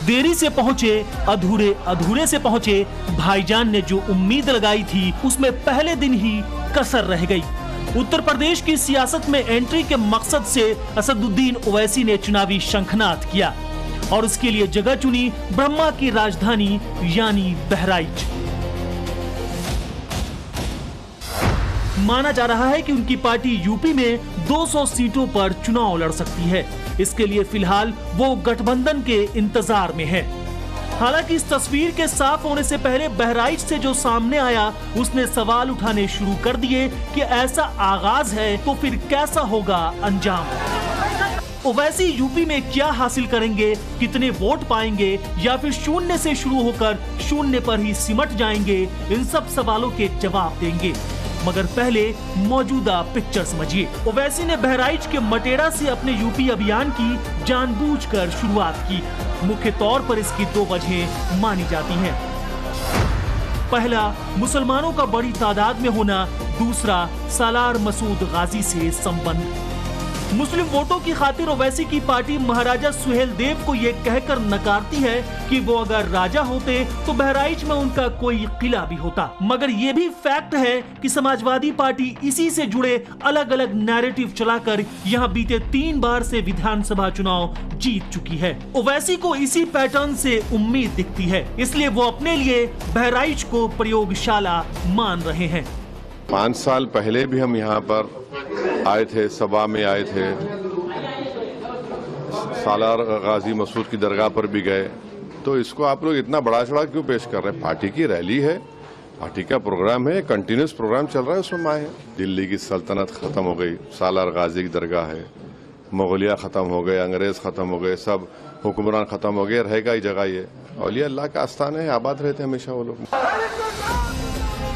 देरी से पहुंचे, अधूरे अधूरे से पहुंचे, भाईजान ने जो उम्मीद लगाई थी उसमें पहले दिन ही कसर रह गई। उत्तर प्रदेश की सियासत में एंट्री के मकसद से असदुद्दीन ओवैसी ने चुनावी शंखनाद किया और उसके लिए जगह चुनी ब्रह्मा की राजधानी यानी बहराइच। माना जा रहा है कि उनकी पार्टी यूपी में 200 सीटों पर चुनाव लड़ सकती है। इसके लिए फिलहाल वो गठबंधन के इंतजार में है। हालांकि इस तस्वीर के साफ होने से पहले बहराइच से जो सामने आया उसने सवाल उठाने शुरू कर दिए कि ऐसा आगाज है तो फिर कैसा होगा अंजाम। ओवैसी यूपी में क्या हासिल करेंगे, कितने वोट पाएंगे या फिर शून्य से शुरू होकर शून्य पर ही सिमट जाएंगे, इन सब सवालों के जवाब देंगे। मगर पहले मौजूदा पिक्चर समझिए। ओवैसी ने बहराइच के मटेरा से अपने यूपी अभियान की जानबूझकर शुरुआत की। मुख्य तौर पर इसकी दो वजहें मानी जाती हैं। पहला, मुसलमानों का बड़ी तादाद में होना, दूसरा सालार मसूद गाजी से संबंध। मुस्लिम वोटों की खातिर ओवैसी की पार्टी महाराजा सुहेलदेव को ये कहकर नकारती है कि वो अगर राजा होते तो बहराइच में उनका कोई किला भी होता। मगर ये भी फैक्ट है कि समाजवादी पार्टी इसी से जुड़े अलग अलग नैरेटिव चलाकर यहाँ बीते 3 बार से विधानसभा चुनाव जीत चुकी है। ओवैसी को इसी पैटर्न से उम्मीद दिखती है, इसलिए वो अपने लिए बहराइच को प्रयोगशाला मान रहे हैं। 5 साल पहले भी हम यहाँ पर आए थे, सभा में आए थे, सालार गाजी मसूद की दरगाह पर भी गए। तो इसको आप लोग इतना बड़ा चढ़ा क्यों पेश कर रहे हैं? पार्टी की रैली है, पार्टी का प्रोग्राम है, कंटिन्यूस प्रोग्राम चल रहा है, उसमें आए हैं। दिल्ली की सल्तनत खत्म हो गई, सालार गाजी की दरगाह है, मुगलिया खत्म हो गए, अंग्रेज खत्म हो गए, सब हुक्मरान खत्म हो गए, रहेगा ही जगह ये। औलिया अल्लाह का आस्थान है, आबाद रहते हमेशा वो लोग।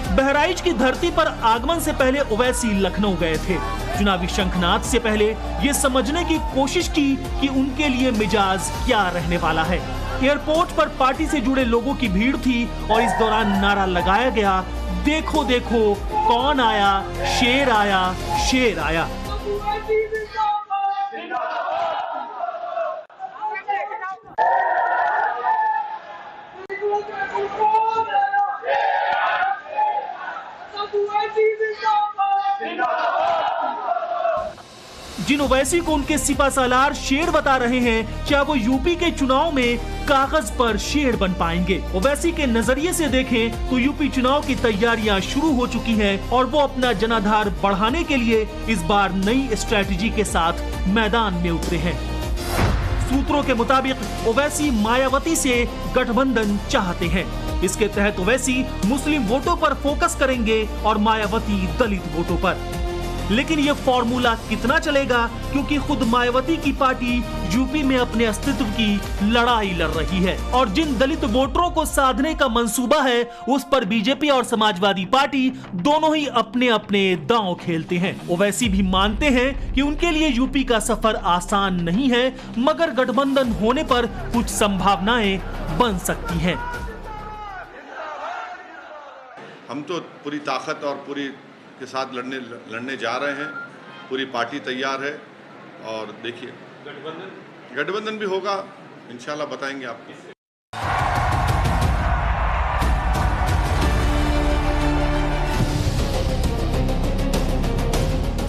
बहराइच की धरती पर आगमन से पहले ओवैसी लखनऊ गए थे। चुनावी शंखनाद से पहले ये समझने की कोशिश की कि उनके लिए मिजाज क्या रहने वाला है। एयरपोर्ट पर पार्टी से जुड़े लोगों की भीड़ थी और इस दौरान नारा लगाया गया, देखो देखो कौन आया, शेर आया, शेर आया। जिन ओवैसी को उनके सिपा सालार शेर बता रहे हैं, क्या वो यूपी के चुनाव में कागज पर शेर बन पाएंगे? ओवैसी के नजरिए से देखें तो यूपी चुनाव की तैयारियां शुरू हो चुकी हैं और वो अपना जनाधार बढ़ाने के लिए इस बार नई स्ट्रेटजी के साथ मैदान में उतरे हैं। सूत्रों के मुताबिक ओवैसी मायावती से गठबंधन चाहते हैं। इसके तहत ओवैसी मुस्लिम वोटों पर फोकस करेंगे और मायावती दलित वोटों पर। लेकिन ये फॉर्मूला कितना चलेगा, क्योंकि खुद मायावती की पार्टी यूपी में अपने अस्तित्व की लड़ाई लड़ रही है और जिन दलित वोटरों को साधने का मंसूबा है उस पर बीजेपी और समाजवादी पार्टी दोनों ही अपने अपने दांव खेलते हैं। ओवैसी भी मानते हैं कि उनके लिए यूपी का सफर आसान नहीं है, मगर गठबंधन होने पर कुछ संभावनाएं बन सकती हैं। हम तो पूरी ताकत और पूरी के साथ लड़ने जा रहे हैं, पूरी पार्टी तैयार है और देखिए गठबंधन भी होगा, इंशाल्लाह बताएंगे आपको।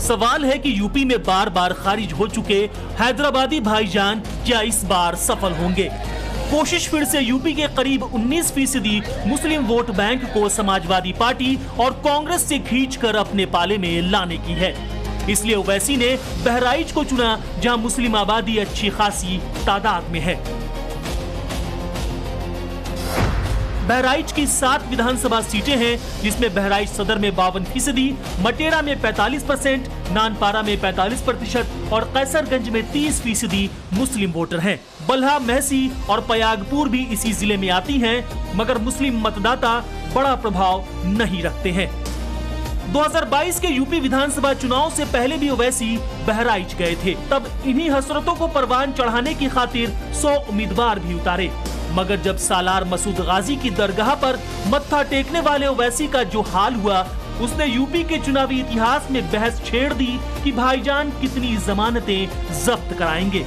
सवाल है कि यूपी में बार बार खारिज हो चुके हैदराबादी भाईजान क्या इस बार सफल होंगे? कोशिश फिर से यूपी के करीब 19% मुस्लिम वोट बैंक को समाजवादी पार्टी और कांग्रेस से खींचकर अपने पाले में लाने की है। इसलिए ओवैसी ने बहराइच को चुना, जहां मुस्लिम आबादी अच्छी खासी तादाद में है। बहराइच की 7 विधानसभा सीटें हैं, जिसमें बहराइच सदर में 52%, मटेरा में 45%, नानपारा में 45% और कैसरगंज में 30% मुस्लिम वोटर हैं। बल्हा, महसी और पयागपुर भी इसी जिले में आती हैं, मगर मुस्लिम मतदाता बड़ा प्रभाव नहीं रखते हैं। 2022 के यूपी विधानसभा चुनाव से पहले भी ओवैसी बहराइच गए थे। तब इन्हीं हसरतों को परवान चढ़ाने की खातिर 100 उम्मीदवार भी उतारे, मगर जब सालार मसूद गाजी की दरगाह पर मत्था टेकने वाले ओवैसी का जो हाल हुआ, उसने यूपी के चुनावी इतिहास में बहस छेड़ दी कि भाईजान कितनी जमानतें जब्त कराएंगे।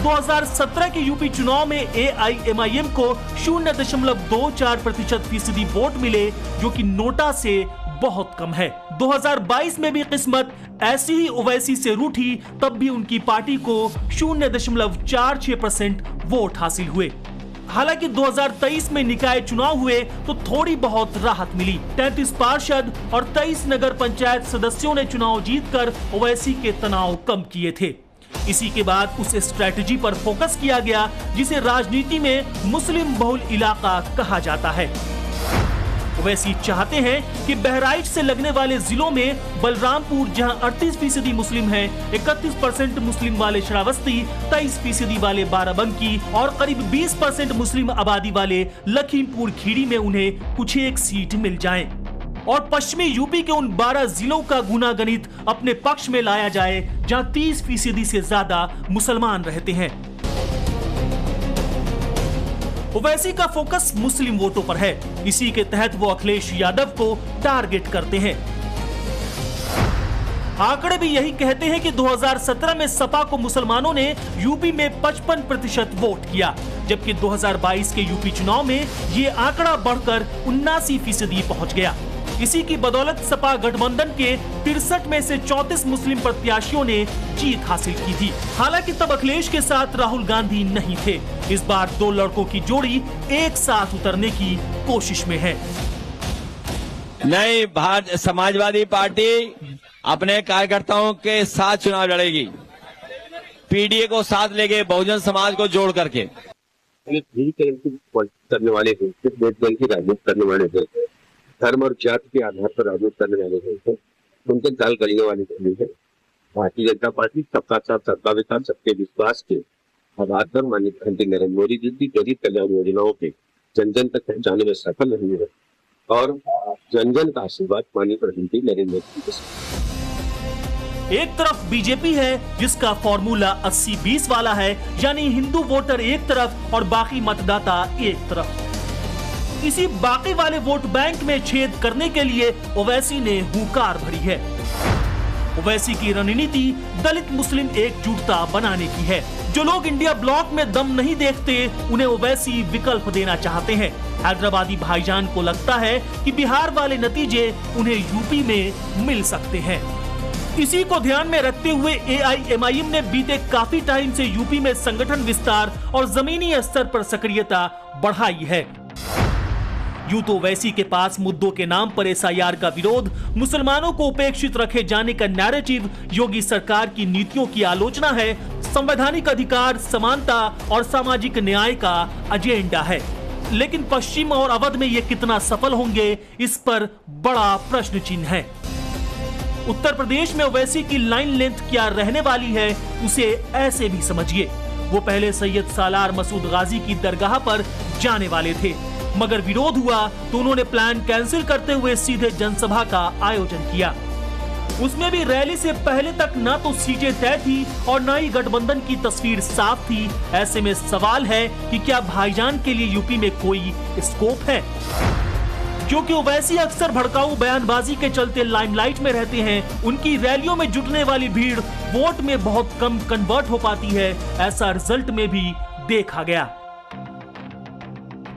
2017 के यूपी चुनाव में AIMIM को 0.24% फीसदी वोट मिले, जो कि नोटा से बहुत कम है। 2022 में भी किस्मत ऐसी ही ओवैसी से रूठी, तब भी उनकी पार्टी को 0.46% वोट हासिल हुए। हालांकि 2023 में निकाय चुनाव हुए तो थोड़ी बहुत राहत मिली। 33 पार्षद और 23 नगर पंचायत सदस्यों ने चुनाव जीतकर ओवैसी के तनाव कम किए थे। इसी के बाद उस स्ट्रैटेजी पर फोकस किया गया जिसे राजनीति में मुस्लिम बहुल इलाका कहा जाता है। ओवैसी चाहते हैं कि बहराइच से लगने वाले जिलों में बलरामपुर, जहां 38% मुस्लिम हैं, 31% मुस्लिम वाले श्रावस्ती, 23% वाले बाराबंकी और करीब 20% मुस्लिम आबादी वाले लखीमपुर खीरी में उन्हें कुछ एक सीट मिल जाएं और पश्चिमी यूपी के उन 12 जिलों का गुनागणित अपने पक्ष में लाया जाए जहां 30% से ज्यादा मुसलमान रहते हैं। ओवैसी का फोकस मुस्लिम वोटों पर है। इसी के तहत वो अखिलेश यादव को टारगेट करते हैं। आंकड़े भी यही कहते हैं कि 2017 में सपा को मुसलमानों ने यूपी में 55% वोट किया, जबकि 2022 के यूपी चुनाव में ये आंकड़ा बढ़कर 79% पहुंच गया। इसी की बदौलत सपा गठबंधन के 63 में से 34 मुस्लिम प्रत्याशियों ने जीत हासिल की थी। हालांकि तब अखिलेश के साथ राहुल गांधी नहीं थे। इस बार दो लड़कों की जोड़ी एक साथ उतरने की कोशिश में है। नई भारतीय समाजवादी पार्टी अपने कार्यकर्ताओं के साथ चुनाव लड़ेगी, पीडीए को साथ लेके बहुजन समाज को जोड़ करके। करने वाले थे, सिर्फ वोट बैंक की राजनीति करने वाले थे, धर्म और जाति के आधार पर राजनीति करने वाले थे, उनके दाल गलने वाले थे। भारतीय जनता पार्टी सबका साथ, सबका विकास, सबके विश्वास के आधार पर माननीय प्रधानमंत्री नरेंद्र मोदी जी की गरीब कल्याण योजनाओं के जन जन तक पहुंचाने में सफल रही है और जन जन का आशीर्वाद माननीय प्रधानमंत्री नरेंद्र मोदी के साथ। एक तरफ बीजेपी है जिसका फॉर्मूला 80-20 वाला है, यानी हिंदू वोटर एक तरफ और बाकी मतदाता एक तरफ। इसी बाकी वाले वोट बैंक में छेद करने के लिए ओवैसी ने हुंकार भरी है। ओवैसी की रणनीति दलित मुस्लिम एकजुटता बनाने की है। जो लोग इंडिया ब्लॉक में दम नहीं देखते, उन्हें ओवैसी विकल्प देना चाहते हैं। हैदराबादी भाईजान को लगता है कि बिहार वाले नतीजे उन्हें यूपी में मिल सकते हैं। इसी को ध्यान में रखते हुए AIMIM ने बीते काफी टाइम से यूपी में संगठन विस्तार और जमीनी स्तर पर सक्रियता बढ़ाई है। यूं तो ओवैसी के पास मुद्दों के नाम पर SIR का विरोध, मुसलमानों को उपेक्षित रखे जाने का नैरेटिव, योगी सरकार की नीतियों की आलोचना है, संवैधानिक अधिकार, समानता और सामाजिक न्याय का एजेंडा है। लेकिन पश्चिम और अवध में ये कितना सफल होंगे, इस पर बड़ा प्रश्न चिन्ह है। उत्तर प्रदेश में ओवैसी की लाइन लेंथ क्या रहने वाली है, उसे ऐसे भी समझिए। वो पहले सैयद सालार मसूद गाजी की दरगाह पर जाने वाले थे, मगर विरोध हुआ तो उन्होंने प्लान कैंसिल करते हुए सीधे जनसभा का आयोजन किया। उसमें भी रैली से पहले तक ना तो सीटें तय थी और ना ही गठबंधन की तस्वीर साफ थी। ऐसे में सवाल है कि क्या भाईजान के लिए यूपी में कोई स्कोप है? क्योंकि ओवैसी अक्सर भड़काऊ बयानबाजी के चलते लाइमलाइट में रहते हैं, उनकी रैलियों में जुटने वाली भीड़ वोट में बहुत कम कन्वर्ट हो पाती है। ऐसा रिजल्ट में भी देखा गया।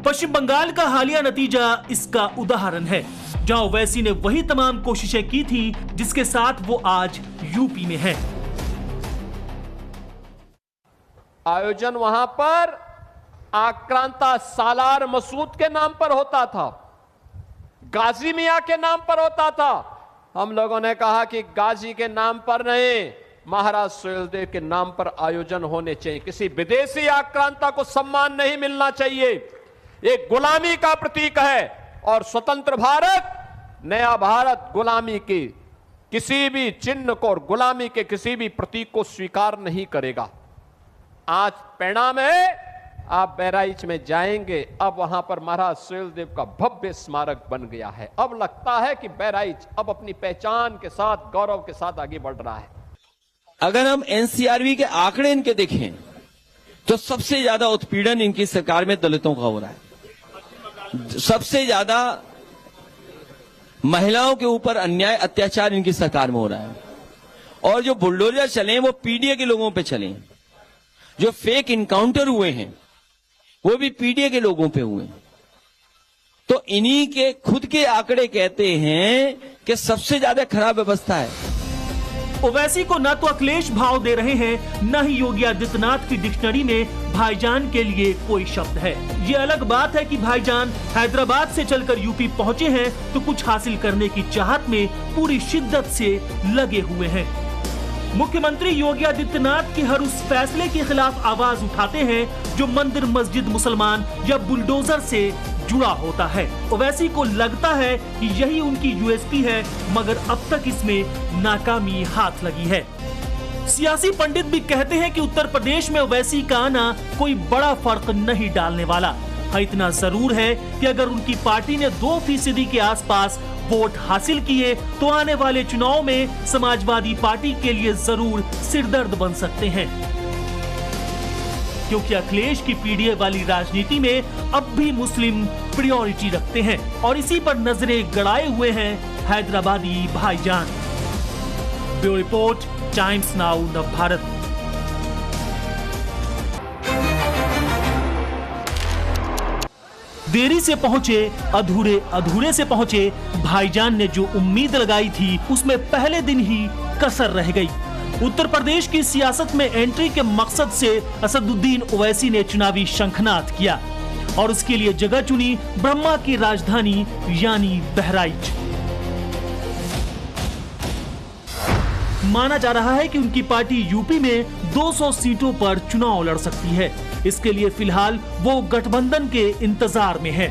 पश्चिम बंगाल का हालिया नतीजा इसका उदाहरण है, जहां ओवैसी ने वही तमाम कोशिशें की थी जिसके साथ वो आज यूपी में है। आयोजन वहां पर आक्रांता सालार मसूद के नाम पर होता था, गाजी मियां के नाम पर होता था। हम लोगों ने कहा कि गाजी के नाम पर नहीं, महाराज सुहेलदेव के नाम पर आयोजन होने चाहिए। किसी विदेशी आक्रांता को सम्मान नहीं मिलना चाहिए। एक गुलामी का प्रतीक है और स्वतंत्र भारत, नया भारत गुलामी की किसी भी चिन्ह को और गुलामी के किसी भी प्रतीक को स्वीकार नहीं करेगा। आज परिणाम है, आप बहराइच में जाएंगे, अब वहां पर महाराज सुहेलदेव का भव्य स्मारक बन गया है। अब लगता है कि बहराइच अब अपनी पहचान के साथ, गौरव के साथ आगे बढ़ रहा है। अगर हम NCRB के आंकड़े इनके देखें तो सबसे ज्यादा उत्पीड़न इनकी सरकार में दलितों का हो रहा है। सबसे ज्यादा महिलाओं के ऊपर अन्याय, अत्याचार इनकी सरकार में हो रहा है। और जो बुलडोजर चले वो पीडीए के लोगों पे चले। जो फेक इनकाउंटर हुए हैं वो भी पीडीए के लोगों पे हुए हैं। तो इन्हीं के खुद के आंकड़े कहते हैं कि सबसे ज्यादा खराब व्यवस्था है। ओवैसी को न तो अखिलेश भाव दे रहे हैं, न ही योगी आदित्यनाथ की डिक्शनरी में भाईजान के लिए कोई शब्द है। ये अलग बात है कि भाईजान हैदराबाद से चलकर यूपी पहुंचे हैं तो कुछ हासिल करने की चाहत में पूरी शिद्दत से लगे हुए हैं। मुख्यमंत्री योगी आदित्यनाथ की हर उस फैसले के खिलाफ आवाज उठाते हैं जो मंदिर, मस्जिद, मुसलमान या बुलडोजर से जुड़ा होता है। ओवैसी को लगता है कि यही उनकी यूएसपी है, मगर अब तक इसमें नाकामी हाथ लगी है। सियासी पंडित भी कहते हैं कि उत्तर प्रदेश में ओवैसी का आना कोई बड़ा फर्क नहीं डालने वाला। हाँ, इतना जरूर है कि अगर उनकी पार्टी ने 2% के आसपास वोट हासिल किए तो आने वाले चुनाव में समाजवादी पार्टी के लिए जरूर सिरदर्द बन सकते हैं, क्योंकि अखिलेश की पीडीए वाली राजनीति में अब भी मुस्लिम प्रायोरिटी रखते हैं और इसी पर नजरें गड़ाए हुए हैं हैदराबादी भाईजान। Bureau report, times now Navbharat. देरी से पहुंचे, अधूरे से पहुंचे, भाईजान ने जो उम्मीद लगाई थी उसमें पहले दिन ही कसर रह गई। उत्तर प्रदेश की सियासत में एंट्री के मकसद से असदुद्दीन ओवैसी ने चुनावी शंखनाद किया और उसके लिए जगह चुनी ब्रह्मा की राजधानी यानी बहराइच। माना जा रहा है कि उनकी पार्टी यूपी में 200 सीटों पर चुनाव लड़ सकती है। इसके लिए फिलहाल वो गठबंधन के इंतजार में है।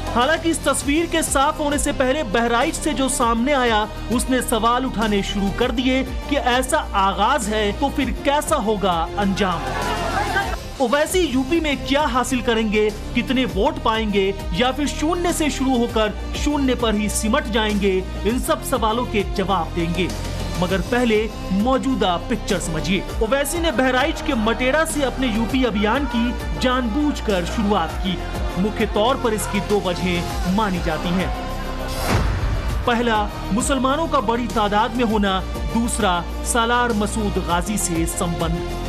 हालांकि इस तस्वीर के साफ होने से पहले बहराइच से जो सामने आया उसने सवाल उठाने शुरू कर दिए कि ऐसा आगाज है तो फिर कैसा होगा अंजाम। ओवैसी यूपी में क्या हासिल करेंगे, कितने वोट पाएंगे या फिर शून्य से शुरू होकर शून्य पर ही सिमट जाएंगे, इन सब सवालों के जवाब देंगे। मगर पहले मौजूदा पिक्चर समझिए। ओवैसी ने बहराइच के मटेरा से अपने यूपी अभियान की जानबूझकर शुरुआत की। मुख्य तौर पर इसकी 2 वजहें मानी जाती हैं। पहला, मुसलमानों का बड़ी तादाद में होना, दूसरा सालार मसूद गाजी से संबंध।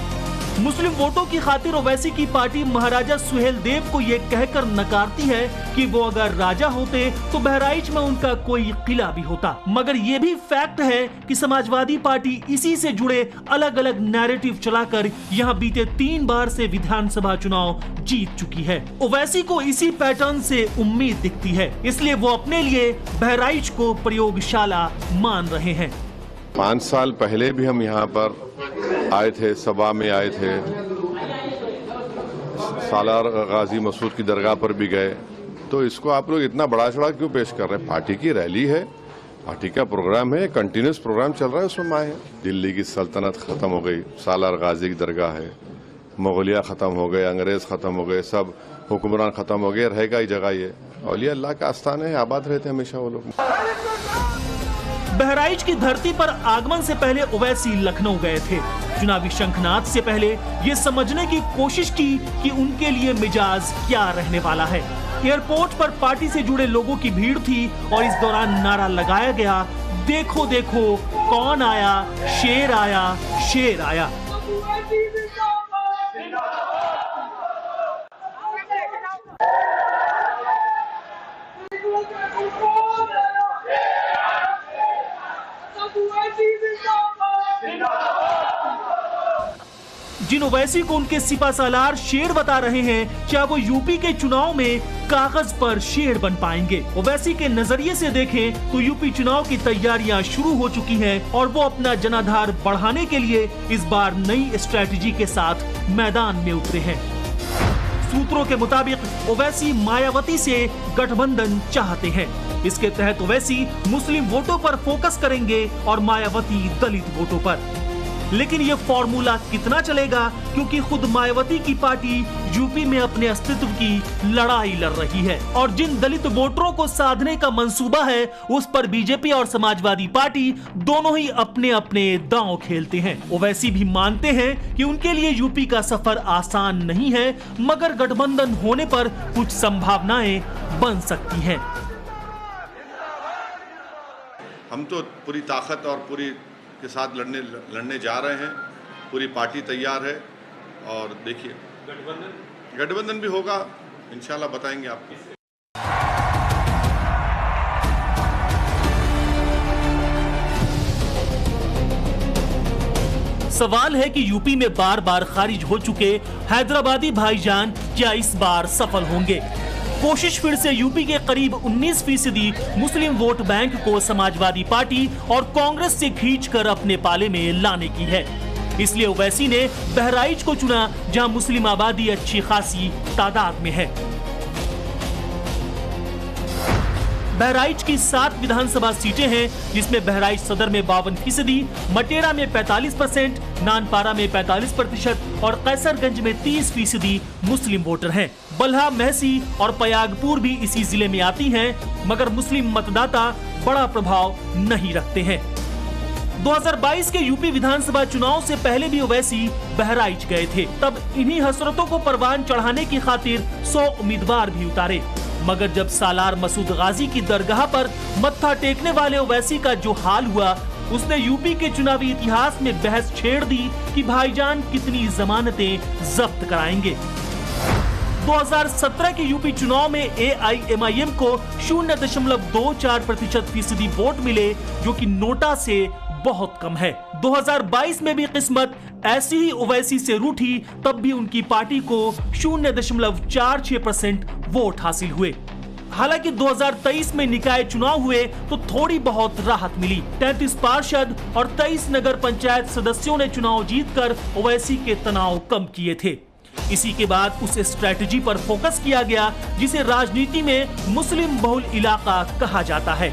मुस्लिम वोटों की खातिर ओवैसी की पार्टी महाराजा सुहेलदेव को ये कहकर नकारती है कि वो अगर राजा होते तो बहराइच में उनका कोई किला भी होता। मगर ये भी फैक्ट है कि समाजवादी पार्टी इसी से जुड़े अलग अलग नैरेटिव चलाकर यहाँ बीते 3 बार से विधानसभा चुनाव जीत चुकी है। ओवैसी को इसी पैटर्न से उम्मीद दिखती है, इसलिए वो अपने लिए बहराइच को प्रयोगशाला मान रहे हैं। 5 साल पहले भी हम यहाँ पर आए थे, सभा में आए थे, सालार गाजी मसूद की दरगाह पर भी गए। तो इसको आप लोग इतना बड़ा चढ़ा क्यों पेश कर रहे हैं? पार्टी की रैली है, पार्टी का प्रोग्राम है, कंटिन्यूस प्रोग्राम चल रहा है, उसमें आए हैं। दिल्ली की सल्तनत खत्म हो गई, सालार गाजी की दरगाह है, मुगलिया खत्म हो गए, अंग्रेज खत्म हो गए, सब हुक्मरान खत्म हो गए, रहेगा ही जगह ये। औलिया अल्लाह का आस्थान है, आबाद रहते हमेशा वो लोग। बहराइच की धरती पर आगमन से पहले ओवैसी लखनऊ गए थे। चुनावी शंखनाद से पहले ये समझने की कोशिश की कि उनके लिए मिजाज क्या रहने वाला है। एयरपोर्ट पर पार्टी से जुड़े लोगों की भीड़ थी और इस दौरान नारा लगाया गया, देखो देखो कौन आया, शेर आया, शेर आया। जिन ओवैसी को उनके सिपा सालार शेर बता रहे हैं, क्या वो यूपी के चुनाव में कागज पर शेर बन पाएंगे? ओवैसी के नजरिए से देखें तो यूपी चुनाव की तैयारियां शुरू हो चुकी हैं और वो अपना जनाधार बढ़ाने के लिए इस बार नई स्ट्रेटजी के साथ मैदान में उतरे हैं। सूत्रों के मुताबिक ओवैसी मायावती से गठबंधन चाहते हैं। इसके तहत ओवैसी मुस्लिम वोटों पर फोकस करेंगे और मायावती दलित वोटों पर। लेकिन ये फॉर्मूला कितना चलेगा, क्योंकि खुद मायावती की पार्टी यूपी में अपने अस्तित्व की लड़ाई लड़ रही है और जिन दलित वोटरों को साधने का मंसूबा है उस पर बीजेपी और समाजवादी पार्टी दोनों ही अपने अपने दांव खेलते हैं। ओवैसी भी मानते हैं कि उनके लिए यूपी का सफर आसान नहीं है, मगर गठबंधन होने पर कुछ संभावनाएं बन सकती हैं। हम तो पूरी ताकत और पूरी के साथ लड़ने जा रहे हैं। पूरी पार्टी तैयार है और देखिए गठबंधन भी होगा, इंशाल्लाह बताएंगे आपको। सवाल है कि यूपी में बार बार खारिज हो चुके हैदराबादी भाईजान क्या इस बार सफल होंगे? कोशिश फिर से यूपी के करीब 19% मुस्लिम वोट बैंक को समाजवादी पार्टी और कांग्रेस से खींचकर अपने पाले में लाने की है। इसलिए ओवैसी ने बहराइच को चुना, जहां मुस्लिम आबादी अच्छी खासी तादाद में है। बहराइच की 7 विधानसभा सीटें हैं, जिसमें बहराइच सदर में 52%, मटेरा में 45%, नानपारा में 45% और कैसरगंज में 30% मुस्लिम वोटर हैं। बल्हा, महसी और पयागपुर भी इसी जिले में आती हैं, मगर मुस्लिम मतदाता बड़ा प्रभाव नहीं रखते हैं। 2022 के यूपी विधानसभा चुनाव से पहले भी ओवैसी बहराइच गए थे। तब इन्हीं हसरतों को परवान चढ़ाने की खातिर 100 उम्मीदवार भी उतारे, मगर जब सालार मसूद गाजी की दरगाह पर मत्था टेकने वाले ओवैसी का जो हाल हुआ, उसने यूपी के चुनावी इतिहास में बहस छेड़ दी कि भाईजान कितनी जमानतें जब्त कराएंगे। 2017 के यूपी चुनाव में AIMIM को 0.24% वोट मिले, जो कि नोटा से बहुत कम है। 2022 में भी किस्मत ऐसी ही ओवैसी से रूठी, तब भी उनकी पार्टी को 0.46% वोट हासिल हुए। हालांकि 2023 में निकाय चुनाव हुए तो थोड़ी बहुत राहत मिली। 33 पार्षद और 23 नगर पंचायत सदस्यों ने चुनाव जीतकर ओवैसी के तनाव कम किए थे। इसी के बाद उस स्ट्रेटजी पर फोकस किया गया जिसे राजनीति में मुस्लिम बहुल इलाका कहा जाता है।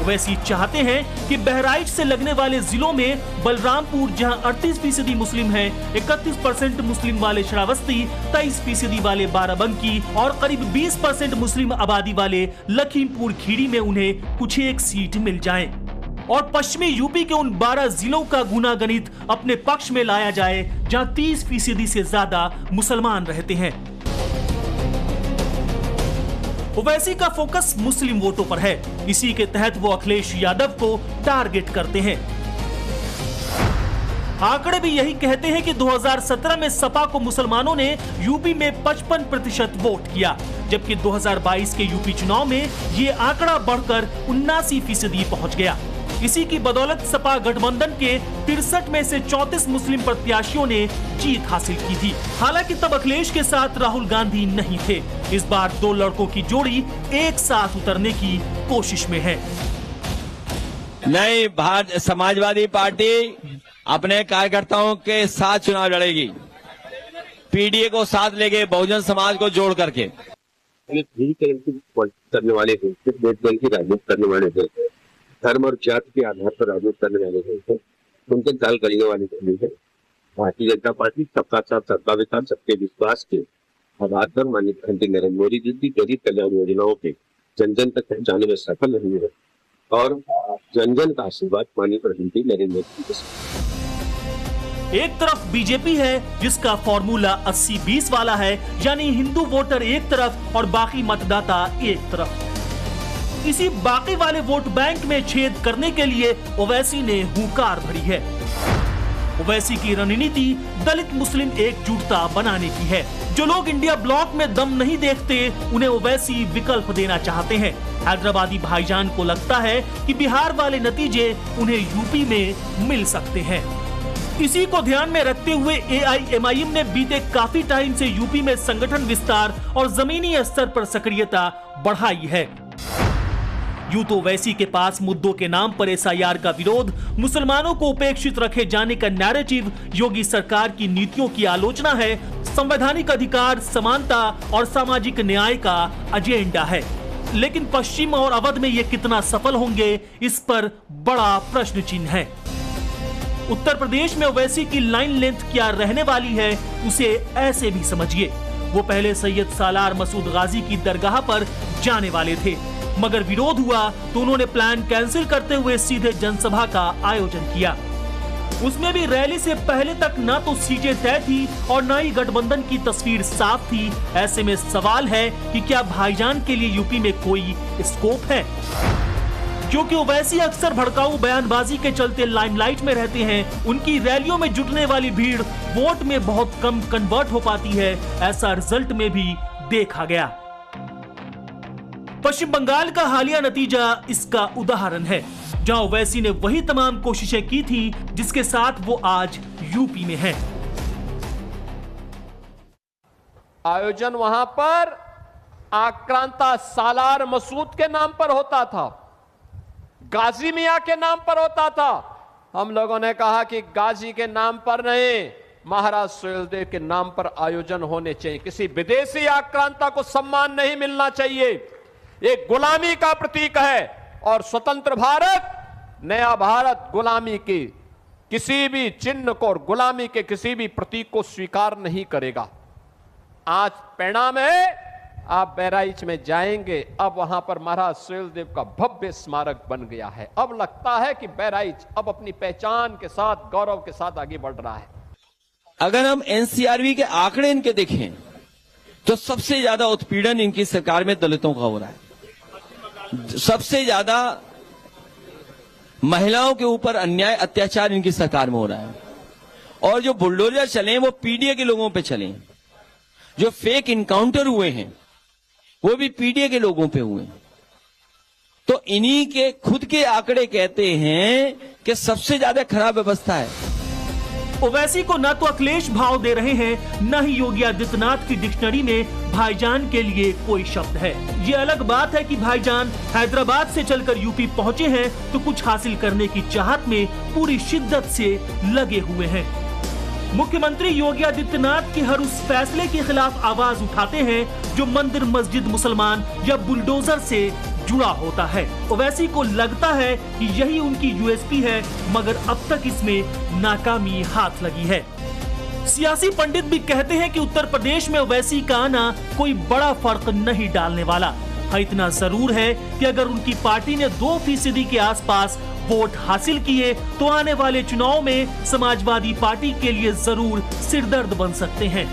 ओवैसी चाहते हैं कि बहराइच से लगने वाले जिलों में बलरामपुर, जहां 38% मुस्लिम हैं, 31% मुस्लिम वाले श्रावस्ती, 23% वाले बाराबंकी और करीब 20% मुस्लिम आबादी वाले लखीमपुर खीरी में उन्हें कुछ एक सीट मिल जाए और पश्चिमी यूपी के उन 12 जिलों का गुनागणित अपने पक्ष में लाया जाए, जहां 30% से ज्यादा मुसलमान रहते हैं। ओवैसी का फोकस मुस्लिम वोटों पर है। इसी के तहत वो अखिलेश यादव को टारगेट करते हैं। आंकड़े भी यही कहते हैं कि 2017 में सपा को मुसलमानों ने यूपी में 55% वोट किया, जबकि 2022 के यूपी चुनाव में ये आंकड़ा बढ़कर 79% पहुंच गया। इसी की बदौलत सपा गठबंधन के 63 में से 34 मुस्लिम प्रत्याशियों ने जीत हासिल की थी। हालांकि तब अखिलेश के साथ राहुल गांधी नहीं थे। इस बार 2 लड़कों की जोड़ी एक साथ उतरने की कोशिश में है। नई समाजवादी पार्टी अपने कार्यकर्ताओं के साथ चुनाव लड़ेगी, पीडीए को साथ लेके बहुजन समाज को जोड़ करके। करने वाले थे, सिर्फ वोट बैंक की राजनीति करने वाले थे, धर्म और जाति के आधार पर राजनीति करने वाले थे, उनके दाल गलने वाली कमी है। भारतीय जनता पार्टी सबका साथ, सबका विकास, सबके विश्वास के आधार पर माननीय प्रधानमंत्री नरेंद्र मोदी जी की गरीब कल्याण योजनाओं के जन जन तक पहुंचाने में सफल रही है और जन जन का आशीर्वाद माननीय प्रधानमंत्री नरेंद्र मोदी के साथ। एक तरफ बीजेपी है जिसका फॉर्मूला 80-20 वाला है, यानी हिंदू वोटर एक तरफ और बाकी मतदाता एक तरफ। इसी बाकी वाले वोट बैंक में छेद करने के लिए ओवैसी ने हुंकार भरी है। ओवैसी की रणनीति दलित मुस्लिम एकजुटता बनाने की है। जो लोग इंडिया ब्लॉक में दम नहीं देखते, उन्हें ओवैसी विकल्प देना चाहते हैं। हैदराबादी भाईजान को लगता है कि बिहार वाले नतीजे उन्हें यूपी में मिल सकते हैं। इसी को ध्यान में रखते हुए AIMIM ने बीते काफी टाइम से यूपी में संगठन विस्तार और जमीनी स्तर पर सक्रियता बढ़ाई है। यूं तो ओवैसी के पास मुद्दों के नाम पर SIR का विरोध, मुसलमानों को उपेक्षित रखे जाने का नैरेटिव, योगी सरकार की नीतियों की आलोचना है, संवैधानिक अधिकार, समानता और सामाजिक न्याय का एजेंडा है। लेकिन पश्चिम और अवध में ये कितना सफल होंगे, इस पर बड़ा प्रश्न चिन्ह है। उत्तर प्रदेश में ओवैसी की लाइन लेंथ क्या रहने वाली है, उसे ऐसे भी समझिए। वो पहले सैयद सालार मसूद गाजी की दरगाह पर जाने वाले थे, मगर विरोध हुआ तो उन्होंने प्लान कैंसिल करते हुए सीधे जनसभा का आयोजन किया। उसमें भी रैली से पहले तक ना तो सीटें तय थी और न ही गठबंधन की तस्वीर साफ थी। ऐसे में सवाल है कि क्या भाईजान के लिए यूपी में कोई स्कोप है? क्योंकि ओवैसी अक्सर भड़काऊ बयानबाजी के चलते लाइमलाइट में रहते हैं, उनकी रैलियों में जुटने वाली भीड़ वोट में बहुत कम कन्वर्ट हो पाती है। ऐसा रिजल्ट में भी देखा गया। पश्चिम बंगाल का हालिया नतीजा इसका उदाहरण है, जहां ओवैसी ने वही तमाम कोशिशें की थी जिसके साथ वो आज यूपी में है। आयोजन वहां पर आक्रांता सालार मसूद के नाम पर होता था, गाजी मियां के नाम पर होता था। हम लोगों ने कहा कि गाजी के नाम पर नहीं, महाराज सुहेलदेव के नाम पर आयोजन होने चाहिए। किसी विदेशी आक्रांता को सम्मान नहीं मिलना चाहिए। एक गुलामी का प्रतीक है और स्वतंत्र भारत, नया भारत गुलामी के किसी भी चिन्ह को और गुलामी के किसी भी प्रतीक को स्वीकार नहीं करेगा। आज परिणाम है, आप बहराइच में जाएंगे, अब वहां पर महाराज सुहेलदेव का भव्य स्मारक बन गया है। अब लगता है कि बहराइच अब अपनी पहचान के साथ, गौरव के साथ आगे बढ़ रहा है। अगर हम एनसीआरबी के आंकड़े इनके देखें तो सबसे ज्यादा उत्पीड़न इनकी सरकार में दलितों का हो रहा है। सबसे ज्यादा महिलाओं के ऊपर अन्याय अत्याचार इनकी सरकार में हो रहा है। और जो बुलडोजर चले वो पीडीए के लोगों पे चले। जो फेक इनकाउंटर हुए हैं वो भी पीडीए के लोगों पे हुए। तो इन्हीं के खुद के आंकड़े कहते हैं कि सबसे ज्यादा खराब व्यवस्था है। ओवैसी को न तो अखिलेश भाव दे रहे हैं, न ही योगी आदित्यनाथ की डिक्शनरी में भाईजान के लिए कोई शब्द है। ये अलग बात है कि भाईजान हैदराबाद से चलकर यूपी पहुंचे हैं तो कुछ हासिल करने की चाहत में पूरी शिद्दत से लगे हुए हैं। मुख्यमंत्री योगी आदित्यनाथ के हर उस फैसले के खिलाफ आवाज उठाते हैं जो मंदिर, मस्जिद, मुसलमान या बुलडोजर से जुड़ा होता है। ओवैसी को लगता है कि यही उनकी यूएसपी है, मगर अब तक इसमें नाकामी हाथ लगी है। सियासी पंडित भी कहते हैं कि उत्तर प्रदेश में ओवैसी का आना कोई बड़ा फर्क नहीं डालने वाला। हाँ, इतना जरूर है कि अगर उनकी पार्टी ने 2% के आसपास वोट हासिल किए तो आने वाले चुनाव में समाजवादी पार्टी के लिए जरूर सिरदर्द बन सकते हैं,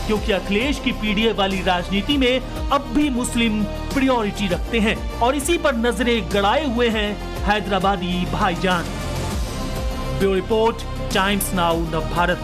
क्योंकि अखिलेश की पीडीए वाली राजनीति में अब भी मुस्लिम प्रायोरिटी रखते हैं और इसी पर नजरें गड़ाए हुए हैं हैदराबादी भाईजान। Bureau report, times now Navbharat.